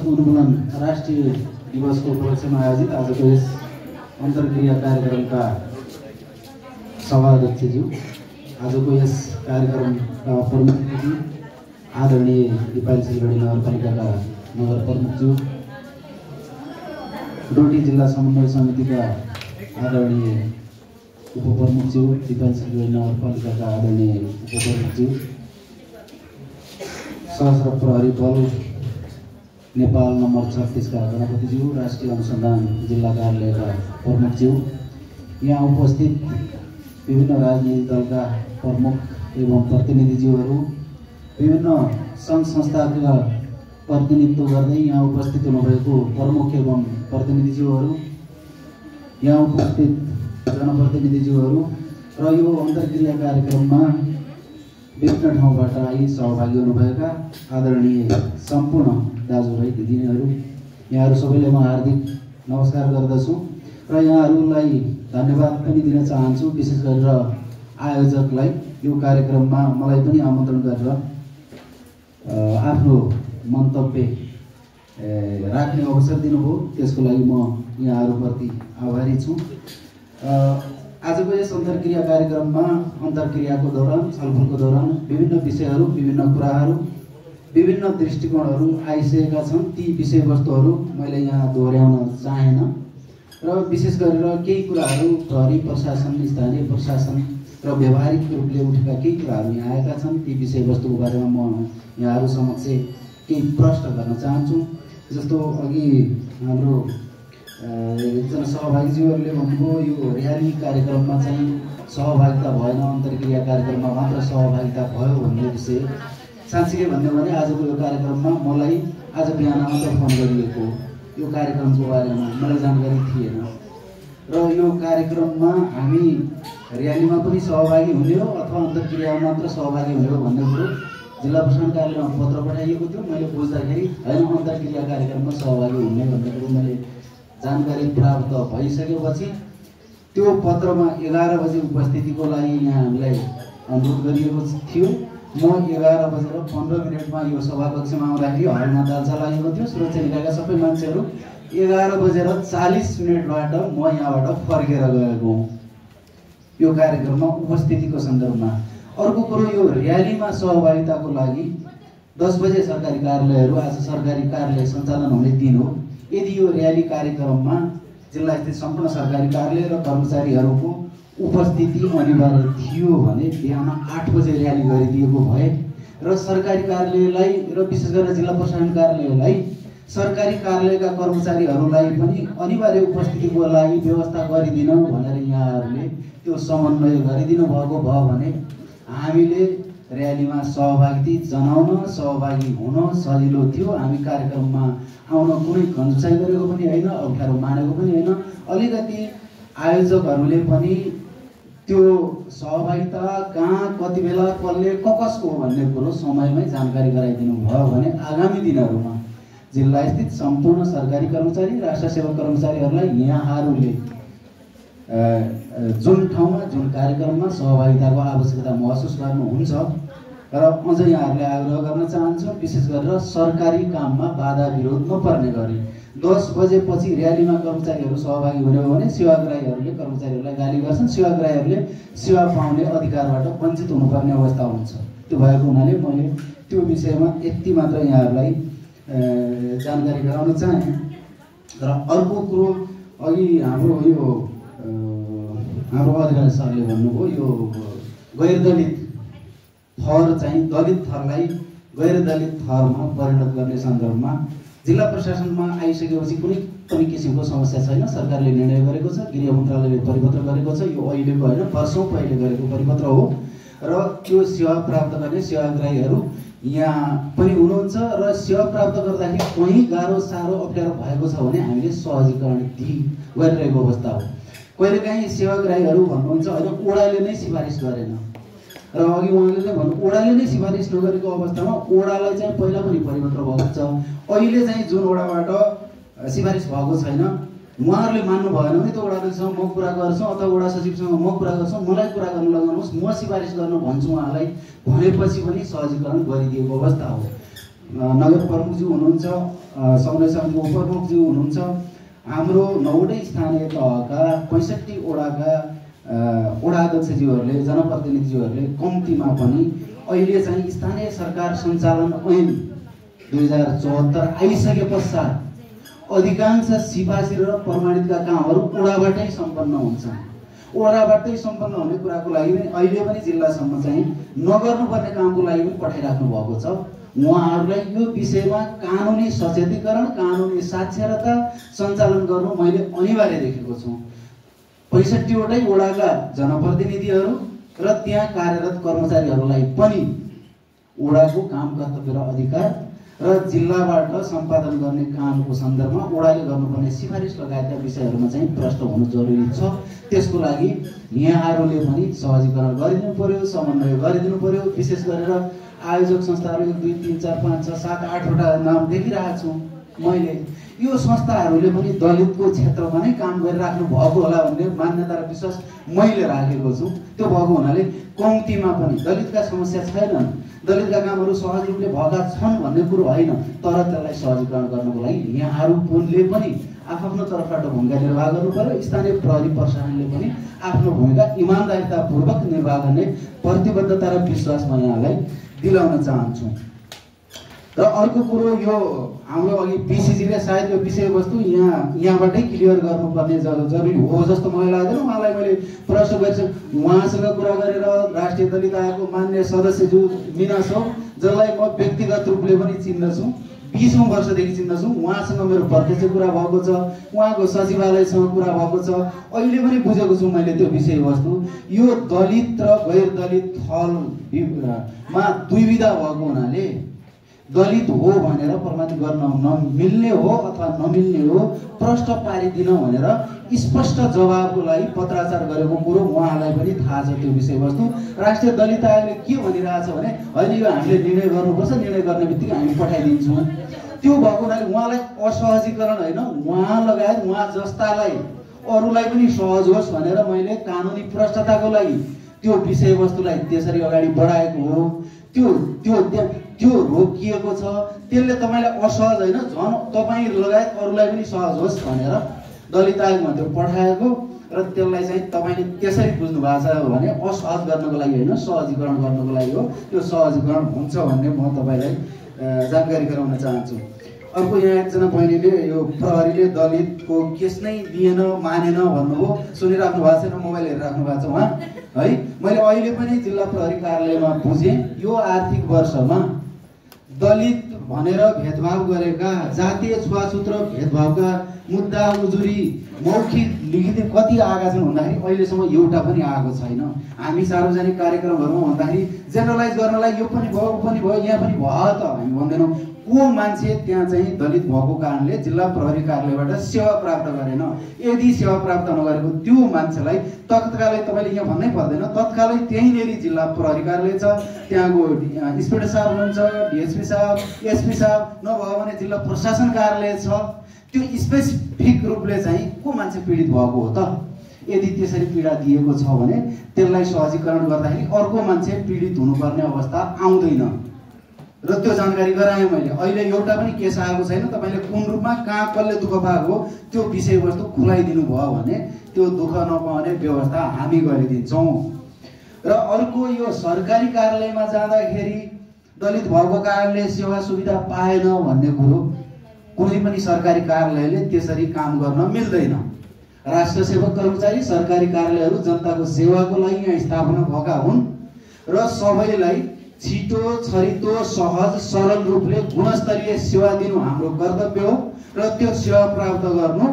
कृषक उन्मूलन राष्ट्रिय दिवसको उपलक्ष्यमा आयोजित आजको यस अन्तर्क्रिया कार्यक्रमका सभाध्यक्षज्यू, आजको यस कार्यक्रमका प्रमुख अतिथि आदरणीय दिपाल सिलगढी नगरपालिकाका नगर प्रमुखज्यू, डोटी जिल्ला समन्वय समितिका आदरणीय उपप्रमुखज्यू, दिपाल सिलगढी नगरपालिकाका आदरणीय उपप्रमुखज्यू, सशस्त्र प्रहरी बल नेपाल नम्बर 36 का गणपतिज्यू, राष्ट्रिय अनुसन्धान जिल्ला कार्यालयका प्रमुखज्यू, यहाँ उपस्थित विभिन्न राजनीतिक दलका प्रमुख एवं प्रतिनिधिज्यूहरू, विभिन्न सङ्घ संस्थाका प्रतिनिधित्व गर्दै यहाँ उपस्थित हुनुभएको प्रमुख एवं प्रतिनिधिज्यूहरू, यहाँ उपस्थित जनप्रतिनिधिज्यूहरू र यो अन्तर्क्रिया कार्यक्रममा विभिन्न ठाउँबाट आई सहभागी हुनुभएका आदरणीय सम्पूर्ण दाजुभाइ दिदीहरू, यहाँहरू सबैले म हार्दिक नमस्कार गर्दछु र यहाँहरूलाई धन्यवाद पनि दिन चाहन्छु। विशेष गरेर आयोजकलाई यो कार्यक्रममा मलाई पनि आमन्त्रण गरेर आफ्नो मन्तव्य राख्ने अवसर दिनुभयो, त्यसको लागि म यहाँहरूप्रति आभारी छु। आजको यस अन्तर्क्रिया कार्यक्रममा अन्तर्क्रियाको दौरान, छलफलको दौरान विभिन्न विषयहरू, विभिन्न कुराहरू, विभिन्न दृष्टिकोणहरू आइसकेका छन्। ती विषयवस्तुहरू मैले यहाँ दोहोर्याउन चाहेन र विशेष गरेर केही कुराहरू प्रहरी प्रशासन, स्थानीय प्रशासन र व्यावहारिक रूपले उठेका केही कुराहरू यहाँ आएका छन्। ती विषयवस्तुको बारेमा म यहाँहरू समक्ष केही प्रश्न गर्न चाहन्छु। जस्तो अघि हाम्रो एकजना सहभागीज्यूहरूले भन्नुभयो यो र्याली कार्यक्रममा चाहिँ सहभागिता भएन, अन्तर्क्रिया कार्यक्रममा मात्र सहभागिता भयो भन्ने विषय। साँच्चै भन्यो भने आजको यो कार्यक्रममा मलाई आज बिहान मात्र फोन गरिएको, यो कार्यक्रमको बारेमा मलाई जानकारी थिएन र यो कार्यक्रममा हामी र्यालीमा पनि सहभागी हुने हो अथवा अन्तर्क्रियामा मात्र सहभागी हुने हो भन्ने कुरो जिल्ला प्रशासन कार्यालयमा पत्र पठाइएको थियो। मैले बुझ्दाखेरि होइन, अन्तर्क्रिया कार्यक्रममा सहभागी हुने भन्ने कुरो मैले जानकारी प्राप्त भइसकेपछि त्यो पत्रमा 11 बजे उपस्थितिको लागि यहाँ हामीलाई अनुरोध गरिएको थियो। म 11:15 यो सभाकक्षमा आउँदाखेरि हलमा दाल्चा लागेको थियो। सुरक्षा निकायका सबै मान्छेहरू 11:40 म यहाँबाट फर्केर गएको हुँ यो कार्यक्रममा उपस्थितिको सन्दर्भमा। अर्को कुरो, यो र्यालीमा सहभागिताको लागि 10 बजे सरकारी कार्यालयहरू, आज सरकारी कार्यालय सञ्चालन हुने दिन हो। यदि यो र्याली कार्यक्रममा जिल्ला स्थित सम्पूर्ण सरकारी कार्यालय र कर्मचारीहरूको उपस्थिति अनिवार्य थियो भने बिहान 8 बजे र्याली गरिदिएको भए र सरकारी कार्यालयलाई र विशेष गरेर जिल्ला प्रशासन कार्यालयलाई सरकारी कार्यालयका कर्मचारीहरूलाई पनि अनिवार्य उपस्थितिको लागि व्यवस्था गरिदिनु भनेर यहाँहरूले त्यो समन्वय गरिदिनु भएको भयो भने हामीले र्यालीमा सहभागी जनाउन, सहभागी हुन सजिलो थियो। हामी कार्यक्रममा आउन कुनै कन्जुसाइ गरेको पनि होइन, अप्ठ्यारो मानेको पनि होइन। अलिकति आयोजकहरूले पनि त्यो सहभागिता कहाँ, कति बेला, कसले, कसको हो भन्ने कुरो समयमै जानकारी गराइदिनु भयो भने आगामी दिनहरूमा जिल्ला स्थित सम्पूर्ण सरकारी कर्मचारी, राष्ट्र सेवा कर्मचारीहरूलाई यहाँहरूले जुन ठाउँमा, जुन कार्यक्रममा सहभागिताको आवश्यकता महसुस गर्नुहुन्छ र अझ यहाँहरूले आग्रह गर्न चाहन्छु, विशेष गरेर सरकारी काममा बाधा विरोध नपर्ने गरी 10 बजेपछि र्यालीमा कर्मचारीहरू सहभागी हुने हो भने सेवाग्राहीहरूले कर्मचारीहरूलाई गाली गर्छन्, सेवाग्राहीहरूले सेवा पाउने अधिकारबाट वञ्चित हुनुपर्ने अवस्था हुन्छ। त्यो भएको हुनाले मैले त्यो विषयमा यति मात्र यहाँहरूलाई जानकारी गराउन चाहेँ। र अर्को कुरो, अघि हाम्रो अधिकारी सरले भन्नुभयो यो गैर दलित थर चाहिँ दलित थरलाई गैर दलित थरमा परिणत गर्ने सन्दर्भमा जिल्ला प्रशासनमा आइसकेपछि कुनै पनि किसिमको समस्या छैन। सरकारले निर्णय गरेको छ, गृह मन्त्रालयले परिपत्र गरेको छ, यो अहिलेको होइन, वर्षौँ पहिले गरेको परिपत्र हो र त्यो सेवा प्राप्त गर्ने सेवाग्राहीहरू यहाँ पनि हुनुहुन्छ र सेवा प्राप्त गर्दाखेरि कहीँ गाह्रो, साह्रो, अप्ठ्यारो भएको छ भने हामीले सहजीकरण गरिरहेको अवस्था हो। कहिलेकाहीँ सेवाग्राहीहरू भन्नुहुन्छ होइन, ओडाले नै सिफारिस गरेन र अघि उहाँले नै भन्नु ओडाले नै सिफारिस नगरेको अवस्थामा ओडालाई चाहिँ पहिला पनि परिपत्र भएको छ। अहिले चाहिँ जुन ओडाबाट सिफारिस भएको छैन उहाँहरूले मान्नु भएन भने त ओडासँग म कुरा गर्छु अथवा ओडा सचिवसँग म कुरा गर्छु, मलाई कुरा गर्न लगाउनुहोस्, म सिफारिस गर्न भन्छु उहाँलाई भनेपछि पनि सहजीकरण गरिदिएको अवस्था हो। नगर प्रमुखज्यू हुनुहुन्छ, समन्वय समितिको उपप्रमुखज्यू हुनुहुन्छ। हाम्रो 9वटै स्थानीय तहका 65 वडाका वडा अध्यक्षज्यूहरूले जनप्रतिनिधिज्यूहरूले कम्तीमा पनि अहिले चाहिँ स्थानीय सरकार सञ्चालन ऐन 2074 आइसके पश्चात अधिकांश सिफारिस र प्रमाणितका कामहरू वडाबाटै सम्पन्न हुन्छन्। वडाबाटै सम्पन्न हुने कुराको लागि अहिले पनि जिल्लासम्म चाहिँ नगर्नुपर्ने कामको लागि पनि पठाइराख्नु भएको छ। उहाँहरूलाई यो विषयमा कानुनी सचेतीकरण, कानुनी साक्षरता सञ्चालन गर्नु मैले अनिवार्य देखेको छु। 65वटै वडाका जनप्रतिनिधिहरू र त्यहाँ कार्यरत कर्मचारीहरूलाई पनि वडाको काम कर्तव्य र अधिकार र जिल्लाबाट सम्पादन गर्ने कामको सन्दर्भमा वडाले गर्नुपर्ने सिफारिस लगायतका विषयहरूमा चाहिँ प्रष्ट हुनु जरुरी छ। त्यसको लागि यहाँहरूले पनि सहजीकरण गरिदिनु पर्यो, समन्वय गरिदिनु पर्यो। विशेष गरेर आयोजक संस्थाहरू 1 2 3 4 5 6 7 8वटा नाम देखिरहेको छु मैले। यो संस्थाहरूले पनि दलितको क्षेत्रमा नै काम गरिराख्नु भएको होला भन्ने मान्यता र विश्वास मैले राखेको छु। त्यो भएको हुनाले कम्तीमा पनि दलितका समस्या छैनन्, दलितका कामहरू सहज रूपले भएका छन् भन्ने कुरो होइन, तर त्यसलाई सहजीकरण गर्नको लागि यहाँहरूले पनि आफ्नो तर्फबाट भूमिका निर्वाह गर्नु पर्यो। स्थानीय प्रहरी प्रशासनले पनि आफ्नो भूमिका इमानदारितापूर्वक निर्वाह गर्ने प्रतिबद्धता र विश्वास म यहाँलाई दिलाउन चाहन्छु। र अर्को कुरो, यो हाम्रो अघि पिसिजीले सायद यो विषयवस्तु यहाँबाटै क्लियर गर्नुपर्ने जरुरी हो जस्तो मलाई लाग्दैन। उहाँलाई मैले प्रश्न गरिसकेँ, उहाँसँग कुरा गरेर राष्ट्रिय दलित आयोगको मान्य सदस्यज्यू मिना सौ, जसलाई म व्यक्तिगत रूपले पनि चिन्दछु, 20औं वर्षदेखि चिन्दछु, उहाँसँग मेरो प्रत्यक्ष कुरा भएको छ, उहाँको सचिवालयसँग कुरा भएको छ। अहिले पनि बुझेको छु मैले त्यो विषयवस्तु। यो दलित र गैर दलित थलमा दुविधा भएको हुनाले दलित हो भनेर प्रमाणित गर्न नमिल्ने हो अथवा नमिल्ने हो प्रश्न पारिदिन भनेर स्पष्ट जवाबको लागि पत्राचार गरेको कुरो उहाँलाई पनि थाहा छ। त्यो विषयवस्तु राष्ट्रिय दलित आयोगले के भनिरहेछ भने होइन, यो हामीले निर्णय गर्नुपर्छ, निर्णय गर्ने बित्तिकै हामी पठाइदिन्छौँ। त्यो भएको हुनाले उहाँलाई असहजीकरण होइन, उहाँ लगायत उहाँ जस्तालाई अरूलाई पनि सहज होस् भनेर मैले कानुनी प्रष्टताको लागि त्यो विषयवस्तुलाई त्यसरी अगाडि बढाएको हो। त्यो रोकिएको छ। त्यसले तपाईँलाई असहज होइन, झन् तपाईँ लगायत अरूलाई पनि सहज होस् भनेर दलित आयोगमा त्यो पठाएको र त्यसलाई चाहिँ तपाईँले त्यसरी बुझ्नु भएको छ भने असहज गर्नको लागि होइन, सहजीकरण गर्नको लागि हो। त्यो सहजीकरण हुन्छ भन्ने म तपाईँलाई जानकारी गराउन चाहन्छु। अर्को, यहाँ एकजना बहिनीले यो प्रहरीले दलितको केस नै दिएन, मानेन भन्नुभयो, सुनिराख्नु भएको छैन, मोबाइल हेरिराख्नु भएको छ उहाँ है। मैले अहिले पनि जिल्ला प्रहरी कार्यालयमा बुझेँ, यो आर्थिक वर्षमा दलित भनेर भेदभाव गरेका, जातीय छुवाछुत र भेदभावका मुद्दा उजुरी मौखिक लिखित कति आएका छन् भन्दाखेरि अहिलेसम्म एउटा पनि आएको छैन। हामी सार्वजनिक कार्यक्रमहरूमा भन्दाखेरि जेनरलाइज गर्नलाई यो पनि भयो, ऊ पनि भयो, यहाँ पनि भयो त हामी भन्दैनौँ। को मान्छे त्यहाँ चाहिँ दलित भएको कारणले जिल्ला प्रहरी कार्यालयबाट सेवा प्राप्त गरेन, यदि सेवा प्राप्त नगरेको त्यो मान्छेलाई तत्कालै तपाईँले यहाँ भन्नै पर्दैन, तत्कालै त्यहीँनेरि जिल्ला प्रहरी कार्यालय छ, त्यहाँको इन्सपेक्टर साहब हुनुहुन्छ, डिएसपी साहब, एसपी साहब, नभयो भने जिल्ला प्रशासन कार्यालय छ। त्यो स्पेसिफिक रूपले चाहिँ को मान्छे पीडित भएको हो त? यदि त्यसरी पीडा दिएको छ भने त्यसलाई सहजीकरण गर्दाखेरि अर्को मान्छे पीडित हुनुपर्ने अवस्था आउँदैन र त्यो जानकारी गराएँ मैले। अहिले एउटा पनि केस आएको छैन। तपाईँले कुन रूपमा कहाँ कसले दुःख पाएको त्यो विषयवस्तु खुलाइदिनु भयो भने त्यो दुःख नपाउने व्यवस्था हामी गरिदिन्छौँ। र अर्को, यो सरकारी कार्यालयमा जाँदाखेरि दलित भएको कारणले सेवा सुविधा पाएन भन्ने कुरो कुनै पनि सरकारी कार्यालयले त्यसरी काम गर्न मिल्दैन। राष्ट्र सेवक कर्मचारी सरकारी कार्यालयहरू जनताको सेवाको लागि यहाँ स्थापना भएका हुन् र सबैलाई छिटो, छरितो, सहज, सरल रूपले गुणस्तरीय सेवा दिनु हाम्रो कर्तव्य हो र त्यो सेवा प्राप्त गर्नु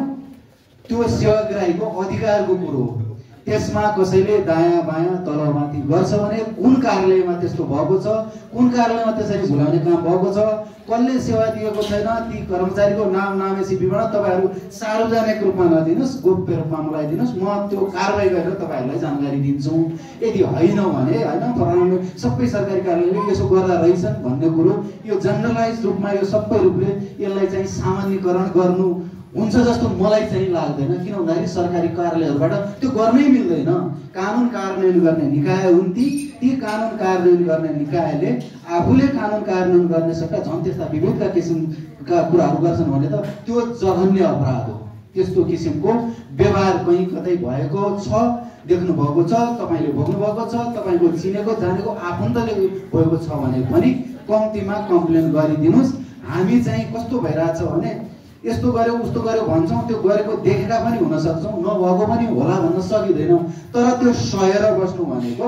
त्यो सेवाग्राहीको अधिकारको कुरो हो। त्यसमा कसैले दायाँ बायाँ तलमाथि गर्छ भने कुन कार्यालयमा त्यस्तो भएको छ, कुन कार्यालयमा त्यसरी भुलाउने काम भएको छ, कसले सेवा दिएको छैन, ती कर्मचारीको नाम नामेसी विवरण तपाईँहरू सार्वजनिक रूपमा नदिनुहोस्, गोप्य रूपमा मलाई दिनुहोस्, म त्यो कारबाही गरेर तपाईँहरूलाई जानकारी दिन्छु। यदि होइन भने होइन, सबै सरकारी कार्यालयले यसो गर्दा रहेछन् भन्ने कुरो यो जनरलाइज रूपमा यो सबै रूपले यसलाई चाहिँ सामान्यकरण गर्नु हुन्छ जस्तो मलाई चाहिँ लाग्दैन। किन भन्दाखेरि सरकारी कार्यालयहरूबाट त्यो गर्नै मिल्दैन। कानुन कार्यान्वयन गर्ने निकाय हुन् ती कानुन कार्यान्वयन गर्ने निकायले आफूले कानुन कार्यान्वयन गर्ने सट्टा झन् त्यस्ता विविधका का कुराहरू गर्छन् भने त त्यो जघन्य अपराध हो। त्यस्तो किसिमको व्यवहार कहीँ कतै भएको छ, देख्नु भएको छ, तपाईँले भोग्नु भएको छ, तपाईँको चिनेको जानेको आफन्तले भएको छ भने पनि कम्तीमा कम्प्लेन गरिदिनुहोस्। हामी चाहिँ कस्तो भइरहेछ भने यस्तो गर्यो उस्तो गर्यो भन्छौँ, त्यो गरेको देखेका पनि हुन सक्छौँ, नभएको पनि होला भन्न सकिँदैन। तर त्यो सहेर बस्नु भनेको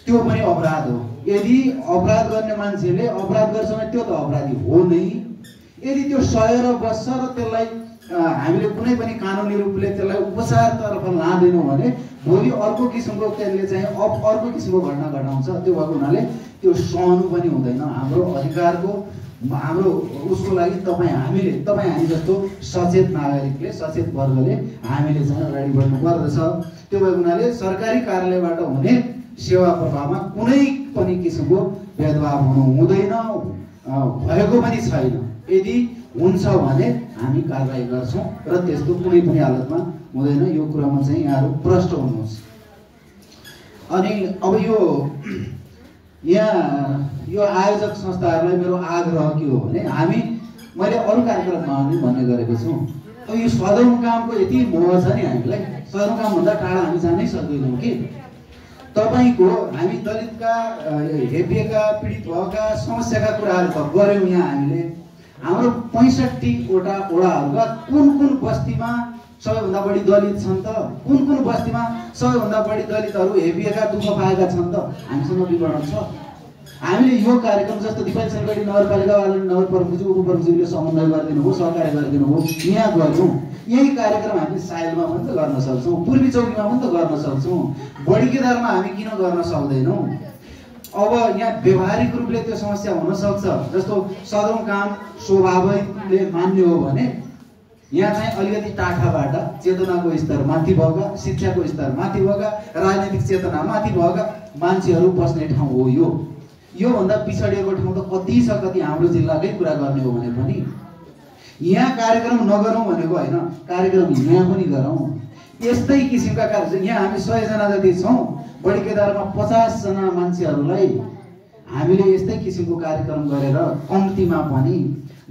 त्यो पनि अपराध हो। यदि अपराध गर्ने मान्छेले अपराध गर्छ भने त्यो त अपराधी हो नै। यदि त्यो सहेर बस्छ र त्यसलाई हामीले कुनै पनि कानुनी रूपले त्यसलाई उपचारतर्फ लाँदैनौँ भने भोलि अर्को किसिमको त्यसले चाहिँ अर्को किसिमको घटना घटाउँछ। त्यो भएको हुनाले त्यो सहनु पनि हुँदैन। हाम्रो अधिकारको हाम्रो उसको लागि तपाईँ हामी जस्तो सचेत नागरिकले, सचेत वर्गले हामीले चाहिँ अगाडि बढ्नु पर्दछ। त्यो भएको हुनाले सरकारी कार्यालयबाट हुने सेवा प्रवाहमा कुनै पनि किसिमको भेदभाव हुनु हुँदैन, भएको पनि छैन। यदि हुन्छ भने हामी कारबाही गर्छौँ र त्यस्तो कुनै पनि हालतमा हुँदैन। यो कुरामा चाहिँ यहाँहरू प्रष्ट हुनुहोस्। अनि अब यो आयोजक संस्थाहरूलाई मेरो आग्रह के हो भने मैले अरू कार्यक्रममा पनि भन्ने गरेको छु। अब यो सदरमुकामको यति मोह छ नि हामीलाई, सदरमुकामभन्दा टाढा हामी जानै सक्दैनौँ कि तपाईँको हामी दलितका, हेपिएका, पीडित भएका समस्याका कुराहरू त गऱ्यौँ। यहाँ हामीले हाम्रो 65 वटा वडाहरूका कुन बस्तीमा सबैभन्दा बढी दलित छन् त, कुन बस्तीमा सबैभन्दा बढी दलितहरू हेपिएका, दुःख पाएका छन् त हामीसँग विवरण छ। हामीले यो कार्यक्रम जस्तो दिपाल सनगढी नगरपालिका नगर प्रमुखज्यू उपप्रमुखज्यूले समन्वय गरिदिनु भयो, सहकार्य गरिदिनु भयो, यहाँ गऱ्यौँ। यही कार्यक्रम हामी साइलमा पनि त गर्न सक्छौँ, पूर्वी चौकीमा पनि त गर्न सक्छौँ, बडीकेदारमा हामी किन गर्न सक्दैनौँ? अब यहाँ व्यवहारिक रूपले त्यो समस्या हुन सक्छ। जस्तो सदरमुकाम स्वभावले मान्ने हो भने यहाँ चाहिँ अलिकति टाठाबाट चेतनाको स्तर माथि भएका, शिक्षाको स्तर माथि भएका, राजनीतिक चेतना माथि भएका मान्छेहरू बस्ने ठाउँ हो। योभन्दा पिछडिएको ठाउँ त कति छ, कति हाम्रो जिल्लाकै कुरा गर्ने हो भने पनि यहाँ कार्यक्रम नगरौँ भनेको होइन, कार्यक्रम यहाँ पनि गरौँ। यस्तै किसिमका कार्यक्रम यहाँ हामी 100 जना जति छौँ, बडीकेदारमा 50 जना मान्छेहरूलाई हामीले यस्तै किसिमको कार्यक्रम गरेर कम्तीमा पनि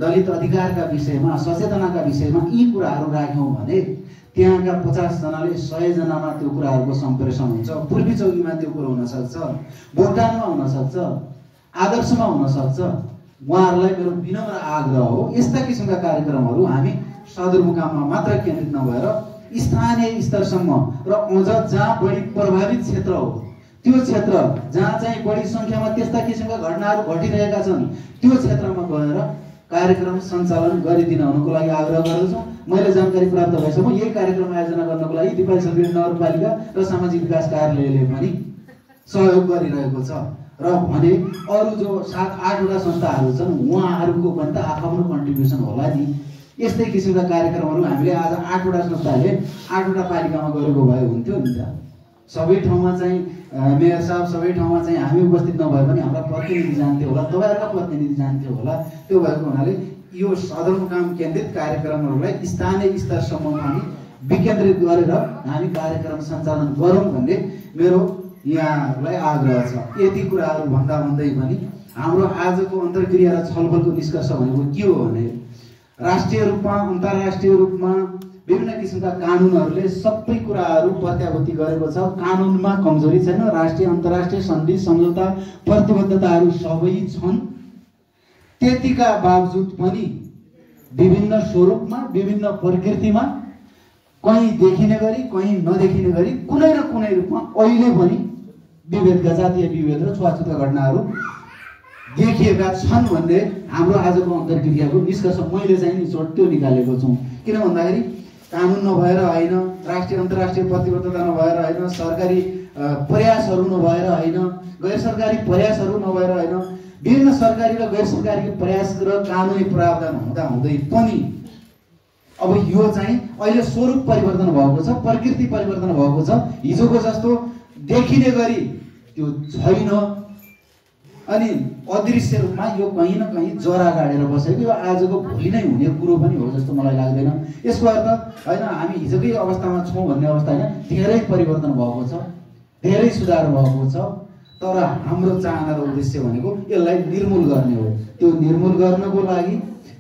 दलित अधिकारका विषयमा, सचेतनाका विषयमा यी कुराहरू राख्यौँ भने त्यहाँका 50 जनाले 100 जनामा त्यो कुराहरूको सम्प्रेषण हुन्छ। पूर्वी चौकीमा त्यो कुरो हुन सक्छ, भोटानमा हुन सक्छ, आदर्शमा हुन सक्छ। उहाँहरूलाई मेरो विनम्र आग्रह हो, यस्ता किसिमका कार्यक्रमहरू हामी सदरमुकाममा मात्र केन्द्रित नभएर स्थानीय स्तरसम्म र अझ जहाँ बढी प्रभावित क्षेत्र हो, त्यो क्षेत्र जहाँ चाहिँ बढी सङ्ख्यामा त्यस्ता किसिमका घटनाहरू घटिरहेका छन्, त्यो क्षेत्रमा गएर कार्यक्रम सञ्चालन गरिदिन हुनुको लागि आग्रह गर्दछु। मैले जानकारी प्राप्त भएसम्म यही कार्यक्रम आयोजना गर्नको लागि दिपाल सनगढी नगरपालिका र सामाजिक विकास कार्यालयले पनि सहयोग गरिरहेको छ। र भने अरू जो 7-8 वटा संस्थाहरू छन् उहाँहरूको पनि त आफ्नो कन्ट्रिब्युसन होला नि। यस्तै किसिमका कार्यक्रमहरू हामीले आज 8 वटा संस्थाले 8 वटा पालिकामा गरेको भए हुन्थ्यो नि त। सबै ठाउँमा चाहिँ मेयर साहब, सबै ठाउँमा चाहिँ हामी उपस्थित नभए पनि हाम्रा प्रतिनिधि जान्थ्यो होला, तपाईँहरूका प्रतिनिधि जान्थ्यो होला। त्यो भएको हुनाले यो सदरमुकाम केन्द्रित कार्यक्रमहरूलाई स्थानीय स्तरसम्म पनि विकेन्द्रित गरेर हामी कार्यक्रम सञ्चालन गरौँ भन्ने मेरो यहाँहरूलाई आग्रह छ। यति कुराहरू भन्दै पनि हाम्रो आजको अन्तर्क्रिया र छलफलको निष्कर्ष भनेको के हो भने राष्ट्रिय रूपमा, अन्तर्राष्ट्रिय रूपमा विभिन्न किसिमका कानुनहरूले सबै कुराहरू प्रत्याभूति गरेको छ। कानुनमा कमजोरी छैन, राष्ट्रिय अन्तर्राष्ट्रिय सन्धि सम्झौता प्रतिबद्धताहरू सबै छन्। त्यतिका बावजुद पनि विभिन्न स्वरूपमा, विभिन्न प्रकृतिमा, कहीँ देखिने गरी कहीँ नदेखिने गरी कुनै न कुनै रूपमा अहिले पनि विभेदका, जातीय विभेद र छुवाछुतका घटनाहरू देखिएका छन् भन्ने हाम्रो आजको अन्तर्क्रियाको निष्कर्ष मैले चाहिँ निचोड त्यो निकालेको छु। किन भन्दाखेरि कानुन नभएर होइन, राष्ट्रिय अन्तर्राष्ट्रिय प्रतिबद्धता नभएर होइन, सरकारी प्रयासहरू नभएर होइन, गैर सरकारी प्रयासहरू नभएर होइन, विभिन्न सरकारी र गैर सरकारी प्रयास र कानुनी प्रावधान हुँदै पनि अब यो चाहिँ अहिले स्वरूप परिवर्तन भएको छ, प्रकृति परिवर्तन भएको छ। हिजोको जस्तो देखिने गरी त्यो छैन। अनि अदृश्य रूपमा यो कहीँ न कहीँ जरा गाडेर बसेको, यो आजको भोलि नै हुने कुरो पनि हो जस्तो मलाई लाग्दैन। यसको अर्थ होइन हामी हिजोकै अवस्थामा छौँ भन्ने अवस्था होइन, धेरै परिवर्तन भएको छ, धेरै सुधार भएको छ। तर हाम्रो चाहना र उद्देश्य भनेको यसलाई निर्मूल गर्ने हो। त्यो निर्मूल गर्नको लागि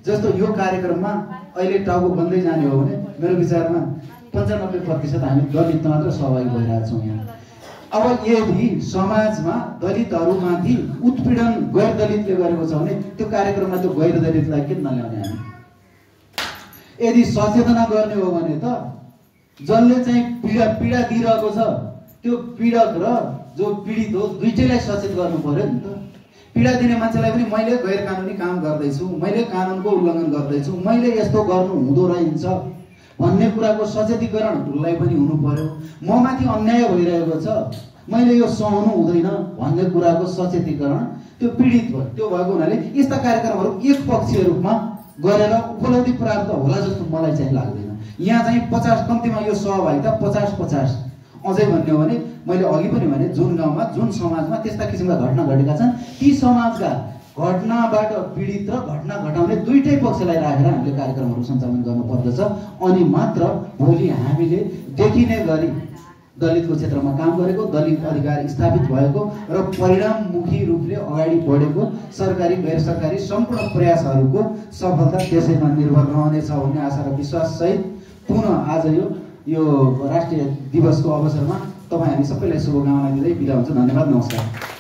जस्तो यो कार्यक्रममा अहिले टाउको बन्दै जाने हो भने मेरो विचारमा 95% हामी दलित मात्र सहभागी भइरहेछौँ यहाँ। अब यदि समाजमा दलितहरूमाथि उत्पीडन गैर दलितले गरेको छ भने त्यो कार्यक्रममा त्यो गैर दलितलाई किन नल्याउने हामी? यदि सचेतना गर्ने हो भने त जसले चाहिँ पीडा दिइरहेको छ त्यो पीडक र जो पीडित हो दुईटैलाई सचेत गर्नु पर्यो नि त। पीडा दिने मान्छेलाई पनि मैले गैर कानुनी काम गर्दैछु, मैले कानुनको उल्लङ्घन गर्दैछु, मैले यस्तो गर्नु हुँदो रहेछ भन्ने कुराको सचेतीकरण उसलाई पनि हुनु पर्यो। म माथि अन्याय भइरहेको छ, मैले यो सहनु हुँदैन भन्ने कुराको सचेतीकरण त्यो पीडित भयो। त्यो भएको हुनाले यस्ता कार्यक्रमहरू एकपक्षीय रूपमा गरेर उपलब्धि प्राप्त होला जस्तो मलाई चाहिँ लाग्दैन। यहाँ चाहिँ 50 कम्तीमा यो सहभागिता 50-50। अझै भन्ने हो भने मैले अघि पनि भने जुन गाउँमा जुन समाजमा त्यस्ता किसिमका घटना घटेका छन् ती समाजका घटनाबाट पीडित र घटना घटाउने दुईटै पक्षलाई राखेर हामीले कार्यक्रमहरू सञ्चालन गर्नुपर्दछ। अनि मात्र भोलि हामीले देखिने गरी दलितको क्षेत्रमा काम गरेको, दलित अधिकार स्थापित भएको र परिणाममुखी रूपले अगाडि बढेको सरकारी गैर सरकारी सम्पूर्ण प्रयासहरूको सफलता त्यसैमा निर्भर रहनेछ भन्ने आशा र विश्वास सहित पुनः आज यो राष्ट्रिय दिवसको अवसरमा तपाईँ हामी सबैलाई शुभकामना दिँदै बिदा हुन्छु। धन्यवाद, नमस्कार।